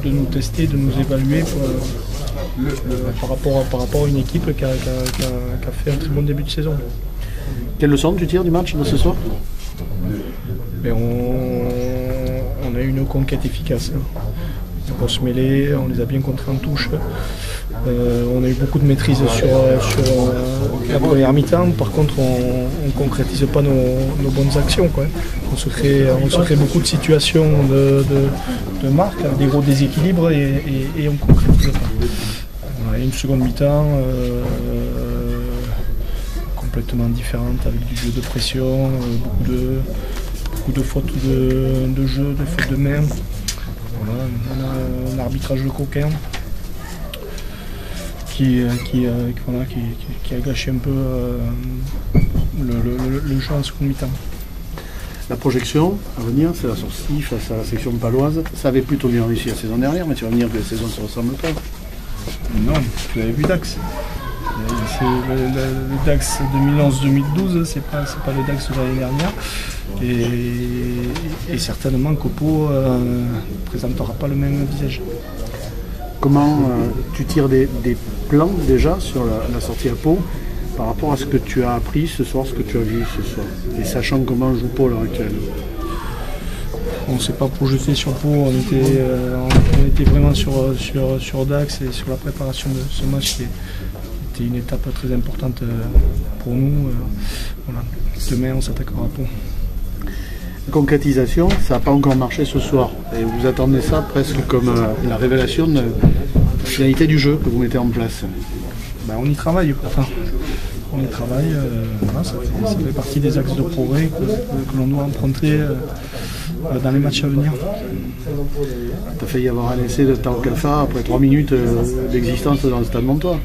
nous tester, de nous évaluer par rapport à une équipe qui a fait un très bon début de saison. Quelle leçon tu tires du match de ce soir? On a eu une conquête efficace. Une grosse mêlée, on les a bien contrés en touche. On a eu beaucoup de maîtrise sur la première mi-temps. Par contre, on ne concrétise pas nos bonnes actions, quoi. On se crée beaucoup de situations de marque, avec des gros déséquilibres et on ne concrétise pas. On a une seconde mi-temps complètement différente, avec du jeu de pression, beaucoup de fautes de jeu, de fautes de main. Voilà, on a un arbitrage de coquin qui a gâché un peu le jeu en seconde mi-temps. La projection à venir, c'est la sortie face à la section paloise. Ça avait plutôt bien réussi la saison dernière, mais tu vas venir que les saisons ne se ressemblent pas. Non, tu avais vu Dax. Le Dax 2011-2012, c'est pas le Dax de l'année dernière. Et certainement Copo ne présentera pas le même visage. Comment tu tires des plans déjà sur la sortie à Pau par rapport à ce que tu as appris ce soir, ce que tu as vu ce soir, et sachant comment joue Pau à l'heure actuelle? On ne s'est pas projeté sur Pau, on était vraiment sur Dax et sur la préparation de ce match qui était une étape très importante pour nous. Voilà. Demain on s'attaquera à Pau. La concrétisation, ça n'a pas encore marché ce soir. Et vous attendez ça presque comme la révélation de la finalité du jeu que vous mettez en place. Ben, on y travaille. Enfin, on y travaille. Voilà, ça fait partie des axes de progrès que l'on doit emprunter dans les matchs à venir. Tu as failli avoir un essai de Tao Kalfa après 3 minutes d'existence dans le stade Montois.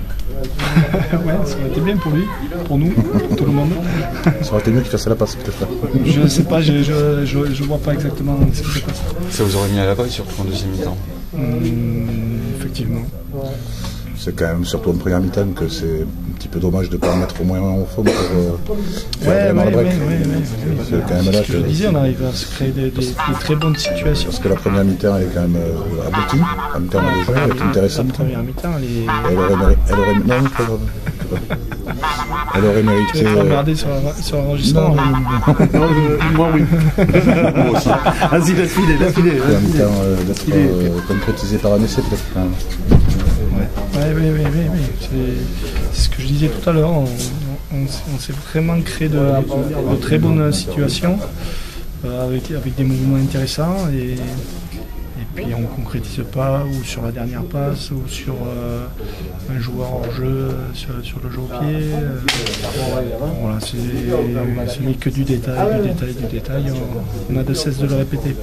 Ouais, ça aurait été bien pour lui, pour nous, pour tout le monde. Ça aurait été mieux qu'il fasse la passe peut-être là. Je ne sais pas, je vois pas exactement ce qui s'est passé. Ça vous aurait mis à la balle surtout en deuxième mi-temps. Effectivement. C'est quand même surtout en première mi-temps que c'est un petit peu dommage de ne pas mettre au moins au fond pour faire vraiment le break. C'est quand même là que je disais, on arrive à se créer des très bonnes situations. Parce que la première mi-temps est quand même aboutie, en termes de jeu, elle est intéressante. La première mi-temps, elle aurait mérité. Tu vas regarder sur l'enregistrement. Moi oui. Moi aussi. Vas-y, la filer. La mi-temps d'être concrétisée par un essai peut-être quand même. Oui. C'est ce que je disais tout à l'heure. On s'est vraiment créé de très bonnes situations avec des mouvements intéressants et puis on ne concrétise pas ou sur la dernière passe ou sur un joueur hors jeu sur le jeu au pied. Voilà, ce n'est que du détail. On a de cesse de le répéter.